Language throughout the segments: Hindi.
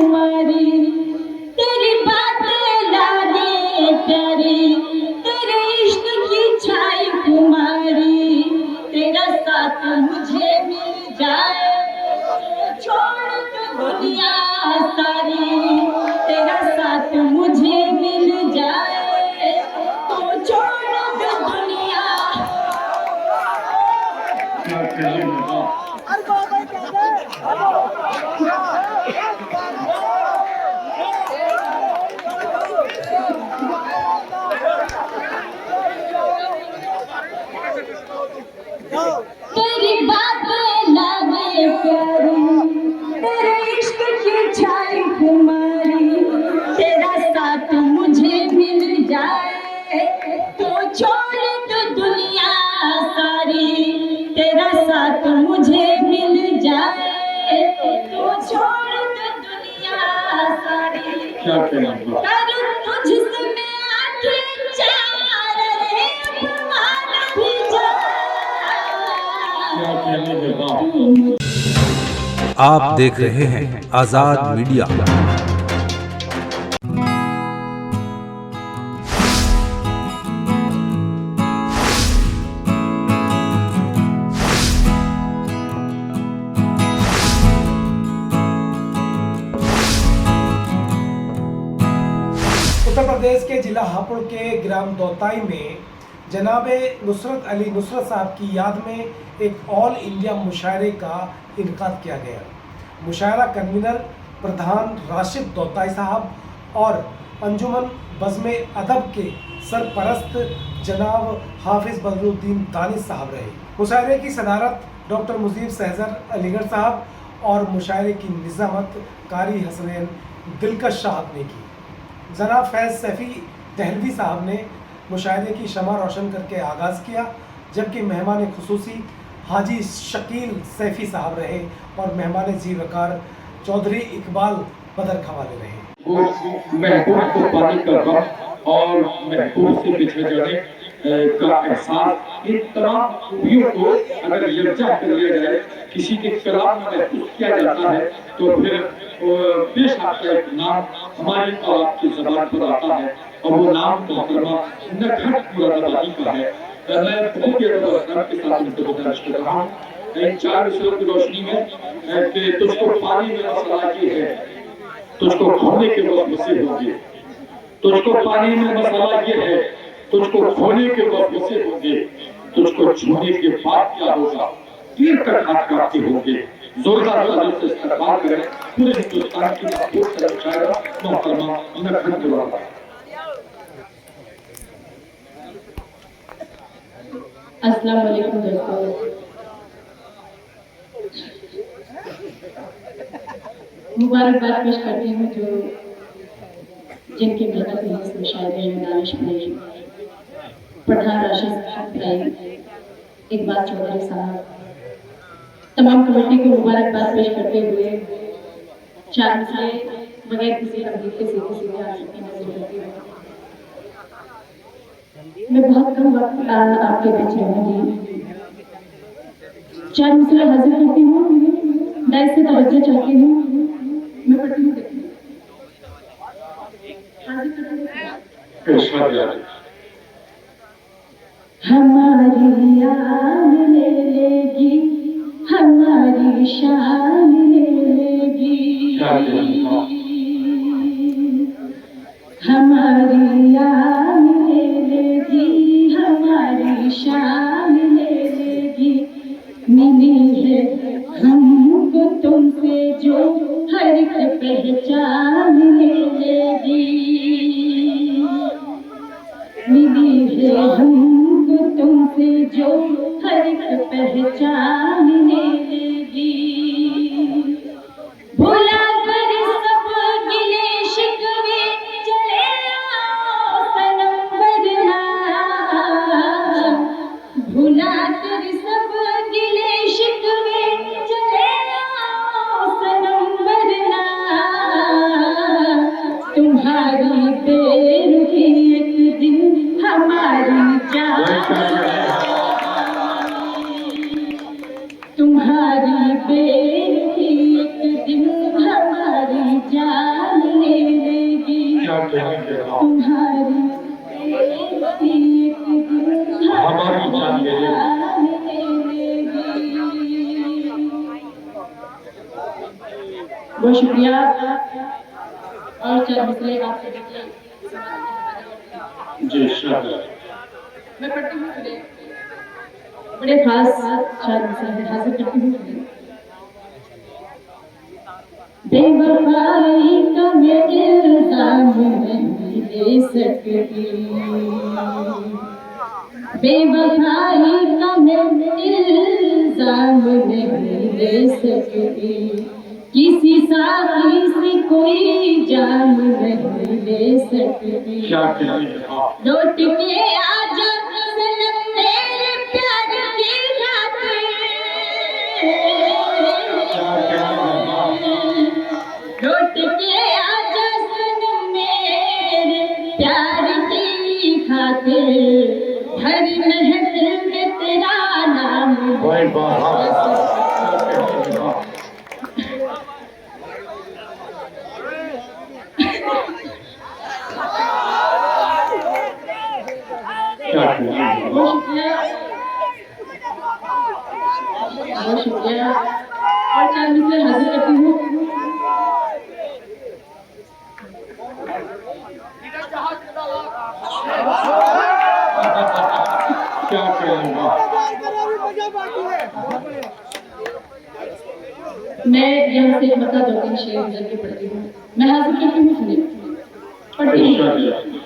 कुमारी, तेरी बातें लागे प्यारी, तेरे इश्क की छाई कुमारी, तेरा साथ मुझे मिल जाए छोड़ दो दुनिया सारी, तेरा साथ मुझे मिल जाए तो छोड़ दो दुनिया। तेरी बातें लागे प्यारी, तेरे इश्क की छाई कुमारी, तेरा साथ मुझे मिल जाए तो छोड़ दो दुनिया सारी, तेरा साथ मुझे मिल जाए तो छोड़ दो दुनिया सारी। क्या कहना करूं तुझसे मैं आंखें चार रे अपमान भी जा। आप देख रहे हैं आजाद मीडिया। उत्तर प्रदेश के जिला हापुड़ के ग्राम दौताई में जनाबे नुसरत अली नुसरत साहब की याद में एक ऑल इंडिया मुशायरे का इनकाद किया गया। मुशायरा कन्वीनर प्रधान राशिद दौताई साहब और अंजुमन बज़्म अदब के सरपरस्त जनाब हाफिज बदरुद्दीन दानिश साहब रहे। मुशायरे की सदारत डॉक्टर मुजीब सहजर अलीगढ़ साहब और मुशायरे की निज़ामत कारी हसनैन दिलकश साहब ने की। जनाब फैज़ सैफ़ी दहलवी साहब ने मुशायरे की शमा रोशन करके आगाज़ किया, जबकि मेहमान खुसूसी हाजी शकील सैफ़ी साहब रहे और मेहमान जी वकार चौधरी इकबाल बदर खवाले रहे। महबूब को पाने का वक्त और महबूब से बिछड़ जाने का एहसास, इन तमाम खूबियों को अगर यकजा कर लिया जाए, किसी के कलाम में महसूस किया जाता है तो फिर पेश आपका एक नाम हमारी और आपकी ज़बान पर आता है और वो नाम मोहतरमा नटखट मुरादाबादी का है। मैं बहुत ही अदब के साथ उनको गुजारिश कर रहा हूँ इन चार विषयों की रोशनी में कि तुझको पानी में मसला ये है, तुझको खोने के वक्त मुझसे होंगे, तुझको पानी में मसला ये है, तुझको खोने के वक्त मुझसे होंगे, तुझको छूने के बाद क्या होगा, तीर तक हाथ काटते होंगे। जोरदार तालियों से इस्तकबाल करें पूरे हिंदुस्तान की महबूब शायरा मोहतरमा नटखट मुरादाबादी। अस्सलाम वालेकुम दोस्तों, मुबारकबाद पेश करती हूँ जो जिनके मेहनत में इस मुशायरे में दानिश भाई, प्रधान राशिद भाई, इकबाल चौधरी साहब, तमाम कमेटी को मुबारकबाद पेश करते हुए चार मिसरे बगैर किसी तकलीफ के सीधे सीधे आ सकती हैं। मैं बहुत कम वक्त आपके बीच रहूंगी। चार मिसरे हाजिर करती हूँ, दायरे से तवज्जो चाहती हूँ। मैं पढ़ती हूँ, हमारी याद ले लेगी, हमारी शान ले लेगी, हमारी याद ले लेगी, हमारी शान ले लेगी। मिली है हमको तुमसे जो हर एक पहचान ले लेगी, मिली है हमको तुमसे जो हर एक पहचान ले लेगी। भुला कर सब गिले शिकवे चले आओ सनम वरना, भुला कर सब गिले शिकवे चले आओ सनम वरना, तुम्हारी बेरुखी एक दिन हमारी जान, तुम्हारी कहेंगे हाँ। तुम्हारी हमारी जान ले लेगी। बहुत शुक्रिया। और 4 मिसरे आप सभी के जी शाबाश। मैं पढ़ती हूँ चले बड़े खास 4 मिसरे हाजिर करती हूँ। बेवफाई का मैं इल्जाम नहीं दे सकती, बेवफाई का मैं इल्जाम नहीं दे सकती, किसी साथी से कोई जाम नहीं दे सकती। क्या कहेंगे हाँ। लौट के आजा सनम मेरे प्यार की खातिर, लौट के आजा सनम मेरे प्यार की खातिर, हर महफिल में तेरा नाम भाई बात क्या कहेंगे बहुत शुक्रिया। बहुत शुक्रिया। और 4 मिसरे हाजिर करती हूँ। क्या कहेंगे मैं यहाँ से मतलब 2-3 शेर गुजर के पढ़ती हूँ। मैं हाजिर करती हूँ, सुनिए पढ़ती हूँ।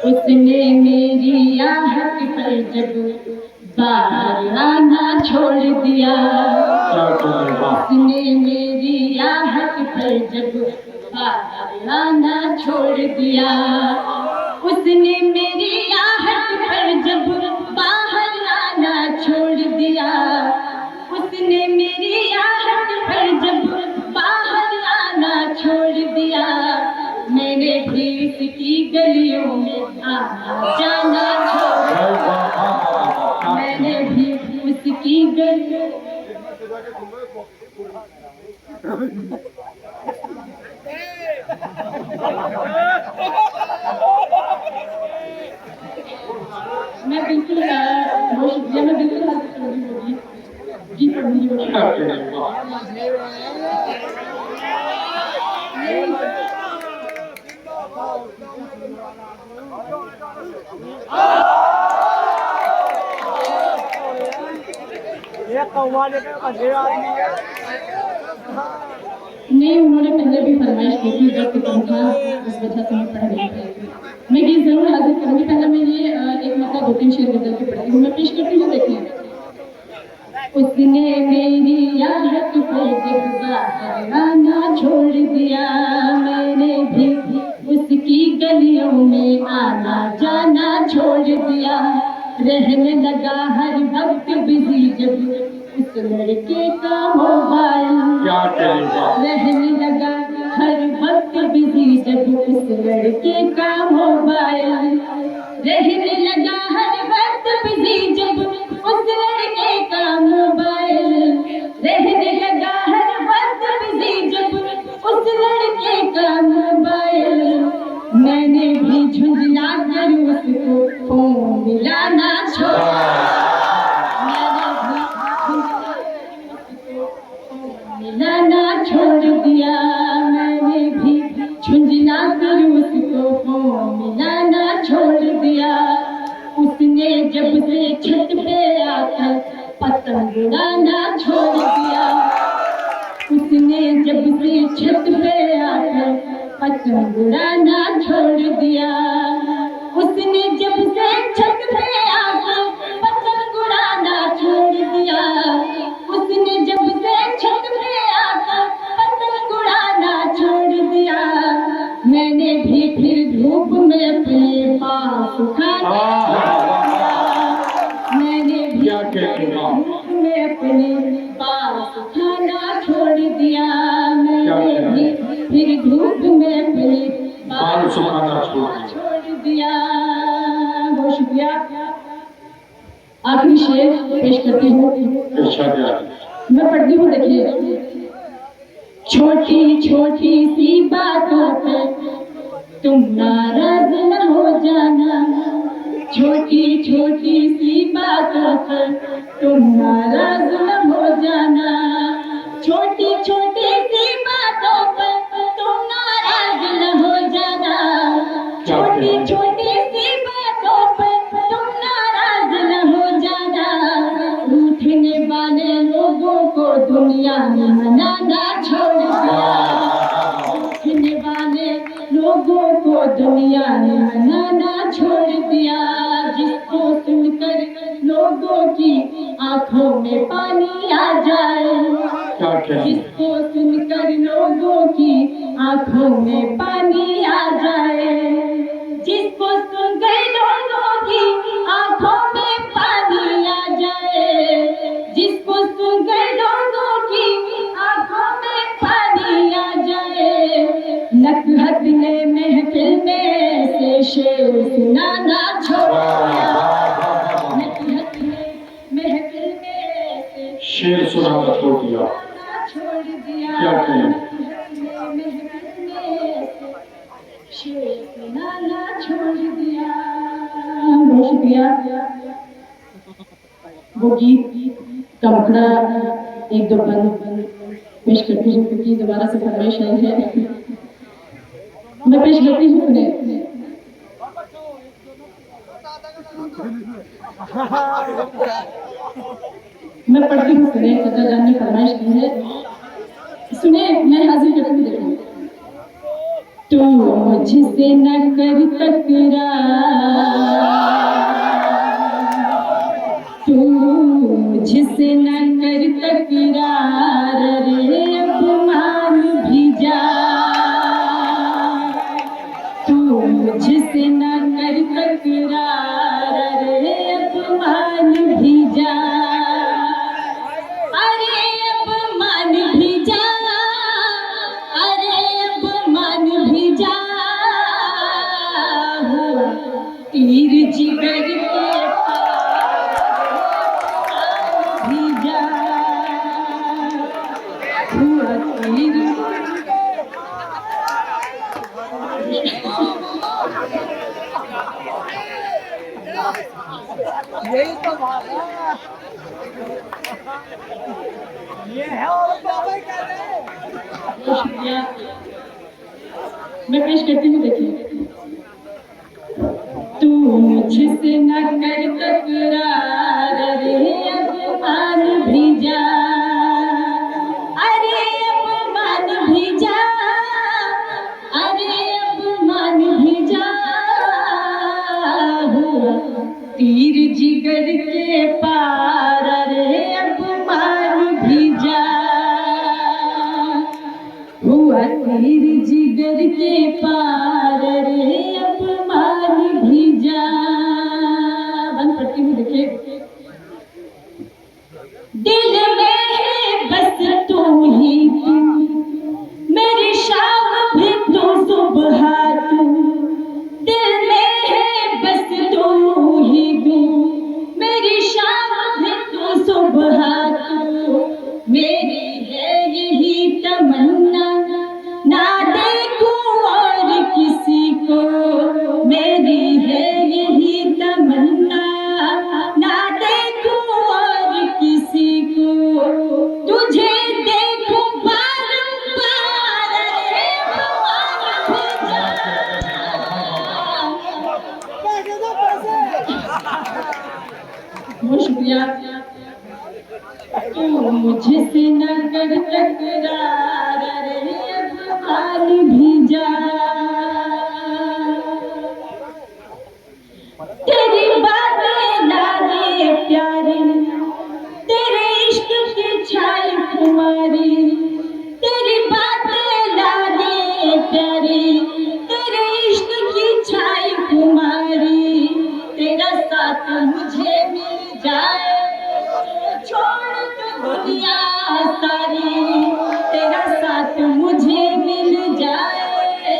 उसने मेरी आहट पर जब बाहर आना छोड़ दिया, उसने मेरी आहट पर जब बाहर आना छोड़ दिया, उसने मेरी आहट पर जब बाहर आना छोड़ दिया, उसने मेरी आहट पर जब बाहर आना छोड़ दिया, मैंने भी उसकी गलियों में आना जाना छोड़ दिया, मैंने भी उसकी गलियों मैं बिल्कुल बहुत शुक्रिया। मैं बिल्कुल हाजिर करूँगी होगी जी पढ़ूंगी वो। क्या कहेंगे नहीं, उन्होंने पहले भी फरमाइश की थी, वक्त कम था इस वजह से मैं पढ़ नहीं पाई। मैं गीत जरूर हाजिर करूँगी। पहले मैं ये एक मतलब 2-3 शेर गजल के पढ़ती हूँ। मैं पेश करती हूँ, देखिए। उसने मेरी आहट पर जब बाहर आना छोड़ दिया, मैंने भी उसकी गलियों में आना जाना छोड़ दिया, रहने लगा हर वक्त बिजी जब उस लड़के का मोबाइल, क्या कहेंगे रहने लगा हर वक्त बिजी जब उस लड़के का मोबाइल, रहने लगा हर वक्त बिजी जब उस लड़के का मोबाइल, रहने लगा हर वक्त बिजी जब उस लड़के का मोबाइल, मैंने भी झुंझला कर उसको फोन मिलाना छोड़ा, मैंने भी मिलाना छोड़ दिया, मैंने भी झुंझला कर उसको फोन मिलाना छोड़ दिया, उसने जब से छत पे आकर पतंग उड़ाना छोड़ दिया, उसने जब से छत पे आकर पतंग उड़ाना छोड़ दिया, उसने जब से छत पे आकर पतंग उड़ाना छोड़ दिया, उसने जब से छत पे आकर पतंग उड़ाना छोड़ दिया, मैंने भी फिर धूप में अपने पाँव सुखाना, मैंने भी धूप में अपने पाँव सुखाना छोड़ दिया, मैंने भी फिर धूप में अपने पाँव सुखाना छोड़ दिया। बहुत शुक्रिया। आखिरी शेर पेश करती हूँ, मैं पढ़ती हूँ, देखिए। छोटी छोटी सी बातों पे तुम नाराज न हो जाना, छोटी छोटी सी बातों पर तुम नाराज न हो जाना, छोटी छोटी सी बातों पर तुम नाराज न हो जाना, छोटी छोटी सी बातों पर तुम नाराज न हो जाना, रूठने वाले लोगों को दुनिया में मनाना छोड़ दिया, रूठने वाले लोगों को दुनिया ने मनाना छोड़ दिया, जिसको सुनकर लोगों की आंखों में पानी आ जाए, जिसको सुनकर लोगों की आंखों में पानी आ जाए, जिसको सुनकर लोगों की आंखों में पानी आ जाए, जिसको सुनकर लोगों की आंखों में पानी आ जाए, नकहत ने महफिल में से शेर सुनाना छोड़ दिया, नकहत ने महफिल में से शेर सुनाना छोड़ दिया। छोड़ दिया, क्या कहें? नकहत ने महफिल में से शेर सुनाना छोड़ दिया। बहुत शुक्रिया। वो गीत का मुखड़ा एक दो बंद पेश करती हूँ क्योंकि दोबारा से फरमाइश आई है, मैं पेश करती हूँ उन्हें। मैं पढ़ती हूँ सुने, चाचा जान ने फरमाइश की है, सुने मैं हाजिर करती हूँ। देखो, तू मुझसे न कर तकरार, तू मुझसे न कर तकरार, रे अपमान भी जा, तू मुझसे न कर तकरार, रे अपमान भी जा, अरे अपमान भी जा, अरे अपमान भी जा, हुआ तीर जिगर के भी जा, हुआ तीर यही तो बात है, ये है और बाबा कहते हैं। बहुत शुक्रिया। मैं पेश करती हूँ, देखिए। तू मुझसे न कर तकरार, रे अपमान भी जा, अरे अपमान भी जा, अरे अपमान भी जा, हुआ तीर जिगर के पार, रे अपमान भी जा, हुआ तीर जिगर के पार, रे अपमान भी जा। बंद करती हूँ, देखिए। दिल में है बस तू ही तू, मेरी शाम भी तू सुबह तू, दिल में है बस तू ही तू, मेरी शाम भी तू सुबह तू, मेरी है यही तमन्ना ना देखूं और किसी को, मेरी है यही तमन्ना ना देखूं और किसी को, तुझे देखूं बारंबार, रे भगवान बहुत शुक्रिया। तू मुझसे न कर तकरार, रे अपमान भी जा, तेरी बातें लागे प्यारी, तेरे इश्क की छाई कुमारी, तेरी बातें लागे प्यारी, तेरे इश्क की छाई कुमारी, तेरा साथ मुझे मिल जाए, छोड़ दो दुनिया सारी, तेरा साथ मुझे मिल जाए,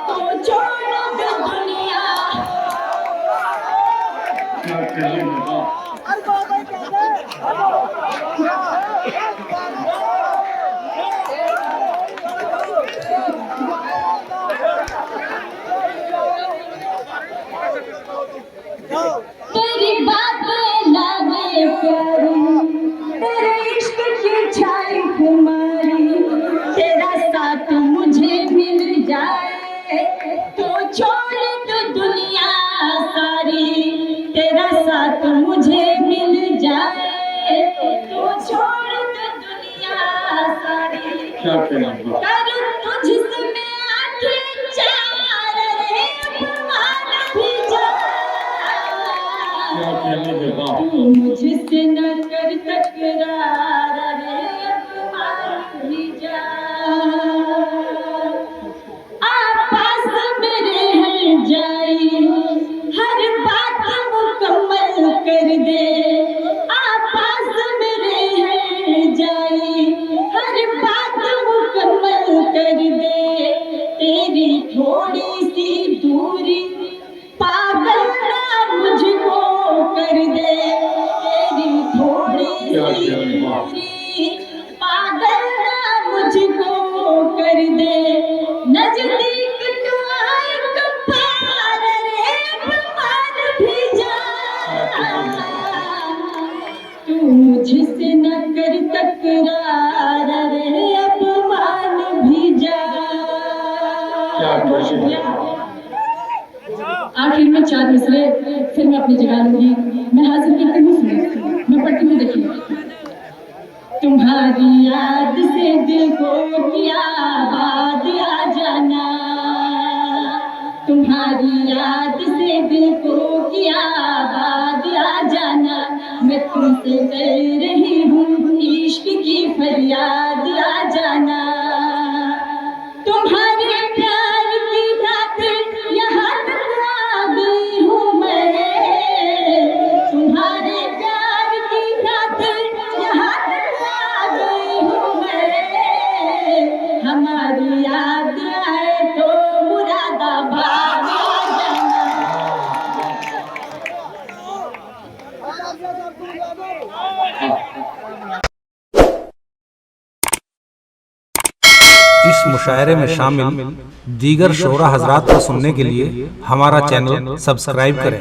तो छोड़ दो दुनिया। क्या कहें बाबा? और बाबा कहते हैं नाम हुआ? करूं तुझसे मैं आंखें चार रे अपमान भी जा क्या कहने के बाद? तू मुझसे न कर तकरार रे अपमान भी जा आपस मेरे हर जाई हर बात मुकम्मल कर दे आपस मेरे हर जाई हर बात मुकम्मल कर दे तेरी थोड़ी सी दूरी पागल ना मुझको कर दे तेरी थोड़ी सी दूरी पागल ना मुझको कर दे नजदीक तो आए कपार रे अपमान भी जा तू मुझसे न कर तकरार रे अपमान भी जा आखिर में 4 मिसरे फिर मैं अपनी जगह लूंगी मैं हाजिर करती हूँ सुनो मैं पढ़ती हूँ देखिए तुम्हारी याद से दिल को किया आबाद आ जाना तुम्हारी याद से दिल को किया आबाद आ जाना मैं तुमसे कर रही हूँ इश्क की फरियाद आ जाना तुम्हारे प्यार की रात यहाँ तक आ गई हूँ मैं तुम्हारे प्यार की रात यहाँ तक आ गई हूँ मैं हमारी याद आए तो मुरादाबाद आ जाना इस मुशायरे में शामिल दीगर शोरा हजरात को सुनने के लिए हमारा चैनल सब्सक्राइब करें।